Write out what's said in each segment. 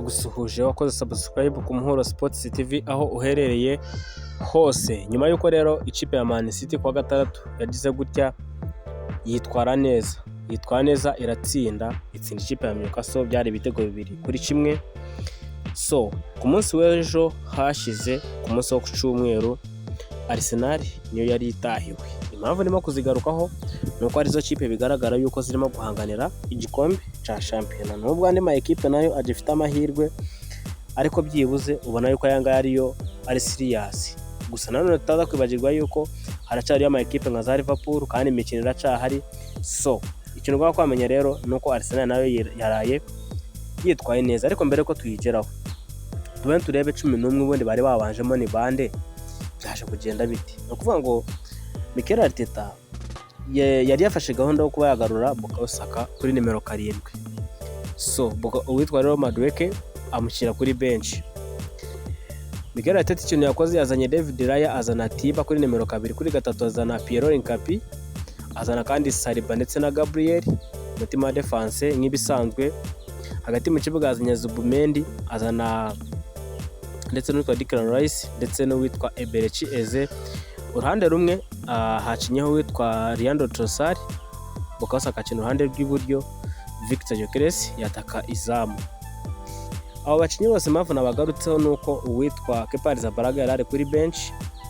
ndagusuhuje wakoze subscribe ku Muhuro Sports TV aho uherereye hose. Nyuma y'uko rero ikipe ya Man City kwa gatandatu yagize gutya yitwara neza itsinda ikipe ya Newcastle byari ibitego 2-1. So ku munsi w'ejo hashize ku munsi wo ku cyumweru Arsenal niyo yari itahiwe. Impamvu ndimo kuzigarukaho nuko arizo kipe bigaragara yuko zirimo guhanganira igikombe cya shampiyona, nubwo andi ma equipe nayo agifite amahirwe, ariko byibuze ubona yuko aya ngaya ariyo ari serious. Gusa nanone tutaza kwibagirwa yuko haracyari ama equipe nka za Liverpool kandi imikino iracahari. So ikintu ngwa kwamenya rero nuko Arsenal nayo yaraye yitwaye neza, ariko mbere ko tuyigeraho turebe 11 ubundi bari babanjemo ni bande, byaje kugenda biti. No kuvuga ngo Mikel Arteta yari yafashe gahunda yo kuba yagarura Bukayo Saka kuri nimero 7. So uwitwa rero Madueke amushyira kuri bench. Mikel Arteta ikintu yakoze yazanye David Raya, azana Tiba kuri nimero 2, kuri 3 azana Pierre Nkapi, azana kandi Saliba ndetse na Gabriel mutima defense nk'ibisanzwe. Hagati mu kibuga azanye Zubimendi, azana ndetse n'uwitwa Declan Rice ndetse n'uwitwa Eberechi Eze. Uruhande rumwe hacinyeho witwa Leandro Trossard, Bukayo Saka akina uruhande rw'iburyo, Victor Gyökeres yataka izamu. Abo bacinyi bose mpamvu nabagarutseho nuko uwitwa Kepa Arrizabalaga yari kuri bench,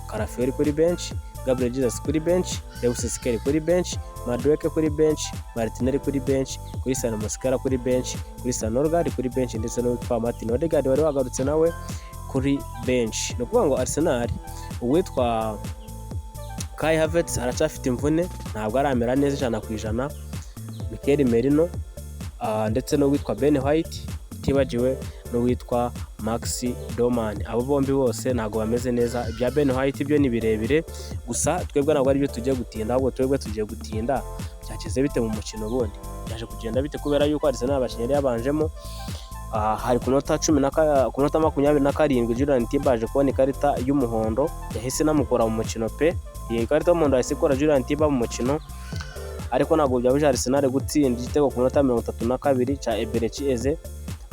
Karafiori kuri bench, Gabriel Jesus kuri bench, Lewis Skelly kuri bench, Madueke kuri bench, Martinelli kuri bench, Christian Mosquera kuri bench, Christian Norgard kuri bench ndetse n'uwitwa Martin Odegaard wari wagarutse nawe kuri bench. No kuvuga ngo Arsenal uwitwa Kai Havertz aracyafite imvune, ntabwo aramera neza 100%. Mikel Merino ndetse n'uwitwa Ben White, tibagiwe n'uwitwa Maxi Doman, abo bombi bose ntabwo bameze neza. Ibya Ben White byo ni birebire, gusa twebwe ntabwo ari byo tugiye gutinda, ahubwo twebwe tugiye gutinda byageze bite mu mukino bundi, byaje kugenda bite kubera yuko Arsenal abakinnyi yabanjemo. Hari ku minota 27 Julian Timber aje kubona ikarita y'umuhondo, yahise namukora mu mukino pe. Iyi karita y'umuhondo yahise ikora Julian Timber mu mukino, ariko ntabwo byabuje Arsenal gutsinda igitego ku minota 32 cya Eberechi Eze.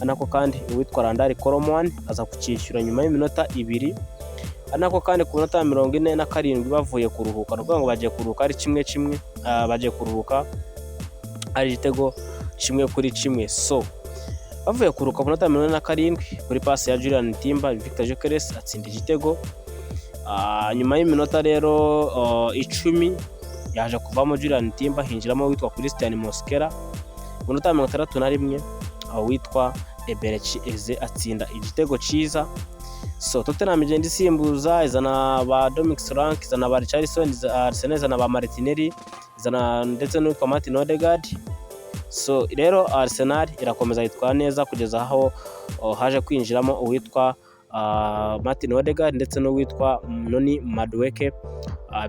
Anako kandi uwitwa Randari Koromwan aza kucyishyura nyuma y'iminota 2. Anako kandi ku minota 47 bavuye kuruhuka, nuko ngo bagiye kuruhuka ari 1-1, bagiye kuruhuka ari igitego 1-1. So bavuye kuruhuka ku minota 47 kuri pass ya Julian Timber, Victor Gyökeres atsinda igitego. Nyuma y'iminota rero 10 yaje kuvamo Julian Timber, hinjiramo witwa Christian Mosquera. Ku minota 61 witwa Eberechi Eze atsinda igitego cyiza. So Tottenham igenda isimbuza, izana ba Dominic Solanke, izana ba Richarlison, Arsenal izana ba Martinelli, izana ndetse n'uwitwa Martin Odegaard. So rero Arsenal irakomeza yitwara neza kugeza aho haje kwinjiramo uwitwa Martin Odegaard ndetse n'uwitwa Noni Madueke.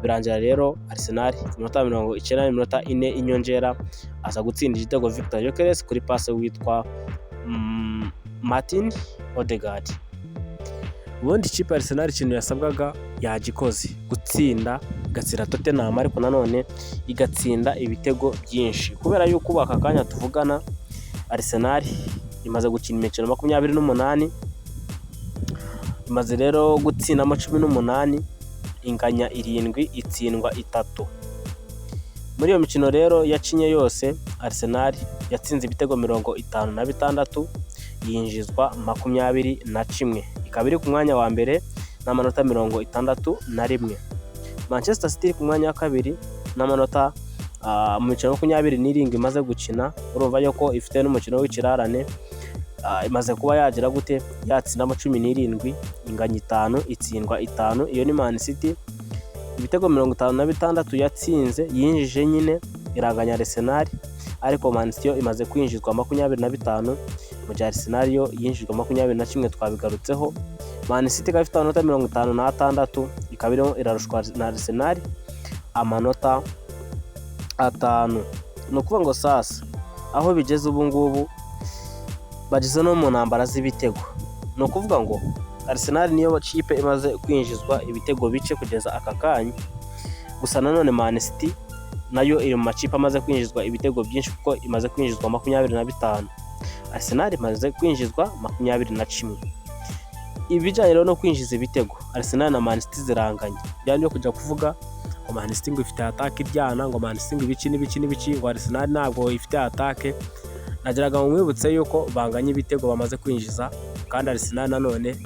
Birangira rero Arsenal ku minota 90 minota 4 inyongera aza gutsinda igitego Victor Gyökeres kuri pass witwa Martin Odegaard. Ubundi ikipe ya Arsenal ikintu yasabwaga yagikoze, gutsinda igatsira Tottenham, ariko nanone igatsinda ibitego byinshi, kubera yuko ubaka kanya tuvugana Arsenal imaze gukina imikino 28, imaze rero gutsindamo 18, inganya 7, itsindwa 3. Muri iyo mikino rero yacinye yose Arsenal yatsinze ibitego 56, yinjizwa 21, ikaba iri ku mwanya wa mbere n'amanota 61. Manchester City ku mwanya wa kabiri n'amanota mu mikino 27 imaze gukina. Urumva yuko ifite n'umukino w'ikirarane, imaze kuba yagira gute yatsindamo 17, inganya 5, itsindwa 5. Iyo ni Man City. Ibitego 56 yatsinze yinjije nyine iranganya Arsenal, ariko Man City imaze kwinjizwa 25, mu gihe Arsenal yo yinjijwe 21 twabigarutseho. Man City ikaba ifite amanota 56, ikaba irarushwa na Arsenal amanota 5. No kuvuga ngo sasa aho bigeze ubu ngubu bageze no mu ntambara z'ibitego. No kuvuga ngo Arsenal niyo kipe imaze kwinjizwa ibitego bice kugeza aka kanya, gusa nanone Man City nayo iri mu makipe amaze kwinjizwa ibitego byinshi kuko imaze kwinjizwa 25. Arsenal imaze kwinjizwa 21. Ibijyanye rero no kwinjiza ibitego, Arsenal na Man City ziranganye. Byari byo kujya kuvuga ngo Man City ngo ifite attaque iryana, ngo Man City ngo ibiki ngo Arsenal ntabwo ifite attaque. Nagiraga ngo mwibutse yuko banganye ibitego bamaze kwinjiza, kandi Arsenal nanone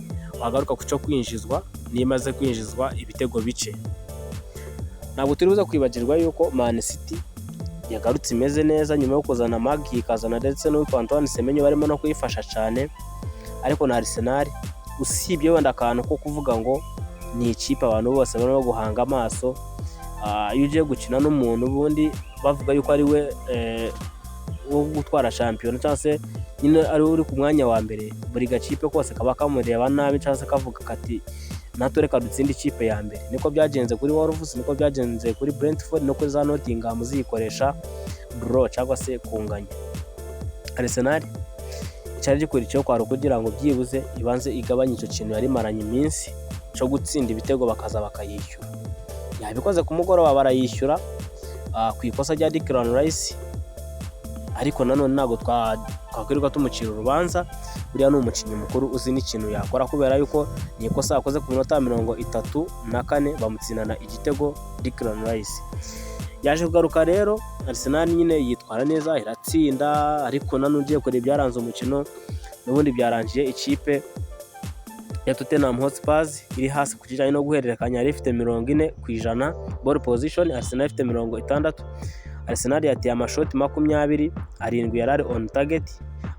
wagaruka ku cyo kwinjizwa nimaze kwinjizwa ibitego bice. Ntabwo turi buza kwibagirwa yuko Man City yagarutse imeze neza nyuma yo kuzana Magi, ikazana ndetse n'uwitwa Antoine Semenyo barimo no kuyifasha cyane, ariko na Arsenal usibye wenda akantu ko kuvuga ngo ni ikipe abantu bose barimo guhanga amaso, iyo ugiye gukina n'umuntu ubundi bavuga yuko ari we wo gutwara shampiyona cyangwa se nyine ari uri ku mwanya wa mbere, buri gakipe kose kaba kamureba nabi cyangwa se kavuga kati natwe reka dutsinde ikipe ya mbere. Niko byagenze kuri Wolves, niko byagenze kuri Brentford, no kuri za Nottingham ziyikoresha draw cyangwa se kunganya. Arsenal cyari gikurikiyeho kwaro kugira ngo byibuze ibanze igabanye icyo kintu yari maranye iminsi cyo gutsinda ibitego bakaza bakayishyura. Yabikoze ku mugoroba barayishyura ku ikosa rya Declan Rice, ariko nanone ntabwo twakwirirwa tumucira urubanza. Buriya ni umukinnyi mukuru uzi n'ikintu yakora, kubera yuko ni ikosa yakoze ku minota 34 bamutsindana igitego Declan Rice. Yaje kugaruka rero Arsenal nyine yitwara neza iratsinda, ariko nanone ugiye kureba byaranze umukino n'ubundi byarangiye ikipe ya Tottenham Hotspur iri hasi ku kijyanye no guhererekanya, yari ifite 40% ball position, Arsenal ifite 60. Arsenal yateye amashoti 20, 7 yarari on target,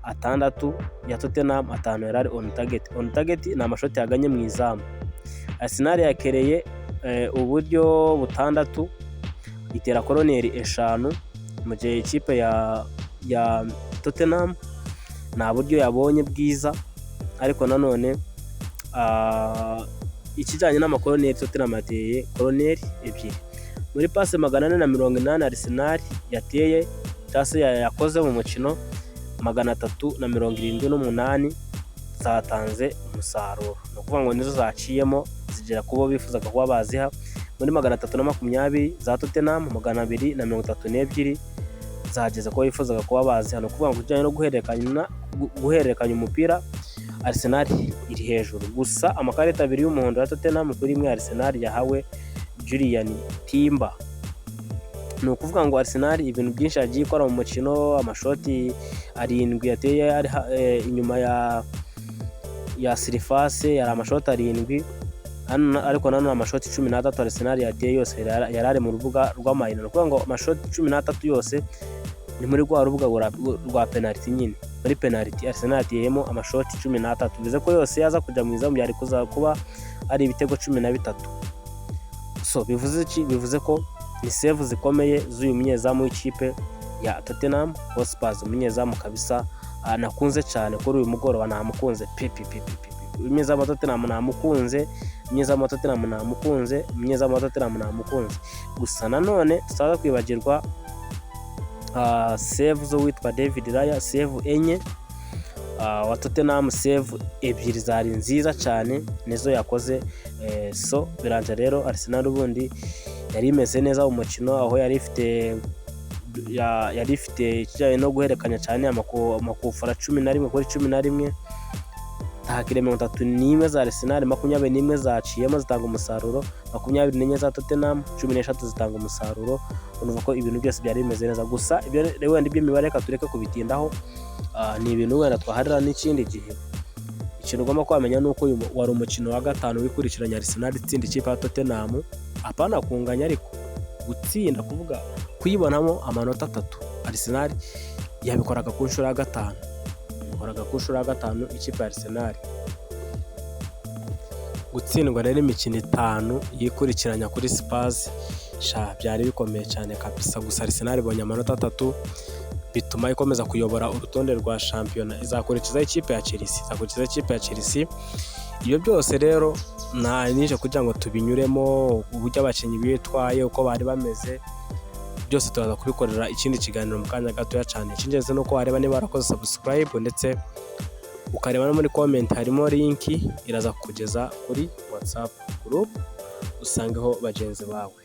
6 ya Tottenham, 5 yarari on target. On target ni amashoti yaganye mu izamu. Arsenal yakereye uburyo 6, itera koroneri 5, mu gihe ikipe ya Tottenham nta buryo yabonye bwiza, ariko nanone ikijyanye n'amakoroneri Tottenham yateye koroneri 2. Muri pase 480 Arsenal yateye cyangwa se yakoze mu mukino 378 zatanze umusaruro. Ni ukuvuga ngo nizo zaciyemo zigera kubo bifuzaga kuba baziha. Muri 320 za Tottenham, 232 zageze ko bifuzaga kuba baziha. Ni ukuvuga ngo kujyanye no guhererekanya umupira Arsenal iri hejuru. Gusa amakarita 2 y'umuhondo ya Tottenham kuri imwe Arsenal yahawe Julian Timber. Ni ukuvuga ngo Arsenal ibintu byinshi yagiye ikora mu mukino, amashoti 7 yateye inyuma ya surface, yari amashoti 7, ariko nanone amashoti 13 Arsenal yateye yose yarari mu rubuga rw'amahina. Ni ukuvuga ngo amashoti 13 yose ni muri rwa rubuga rwa penalty nyine. Muri penalty Arsenal yateyemo amashoti 13, bivuze ko yose yaza kujya mu izamu yari kuba ari ibitego 13. So bivuze ko ni save zikomeye z'uyu munyezamu w'ikipe ya Tottenham Hotspur. Umunyezamu kabisa nakunze cyane kuri uyu mugoroba, namukunze umunyezamu wa Tottenham namukunze, umunyezamu wa Tottenham namukunze, umunyezamu wa Tottenham namukunze. Gusa nanone tutaza kwibagirwa save zo witwa David Raya, save 4 wa Tottenham, save 2 zari nziza cyane nizo yakoze. So biranje rero Arsenal ubundi yari imeze neza umukino, aho yari ifite ikijyanye no guhererekanya cyane amakufara 11 kuri 11, tahakire 31 za Arsenal, 21 zaciyemo zitanga umusaruro, 24 za Tottenham, 13 zitanga umusaruro. Urumva ko ibintu byose byari bimeze neza. Gusa ibyo wenda by'imibare reka tureke kubitindaho, ni ibintu wenda twaharira n'ikindi gihe. Ikintu ugomba kwamenya nuko uyu wari umukino wa 5 wikurikiranya Arsenal itsinda ikipe ya Tottenham, apana kunganya ariko gutsinda, kuvuga kuyibonamo amanota 3. Arsenal yabikoraga ku nshuro ya 5, ikipe ya Arsenal gutsindwa rero imikino 5 yikurikiranya kuri Spurs byari bikomeye cyane kabisa. Gusa Arsenal ibonye amanota 3 bituma ikomeza kuyobora urutonde rwa shampiyona, izakurikiza ikipe ya Chelsea. Ibyo byose rero nije kugira ngo tubinyuremo, uburyo abakinnyi bitwaye, uko bari bameze, byose turaza kubikorera ikindi kiganiro mu kanya gatoya cyane. Icyingenzi nuko wareba niba warakoze subscribe, ndetse ukareba no muri comment harimo link iraza kugeza kuri WhatsApp group usangeho bagenzi bawe.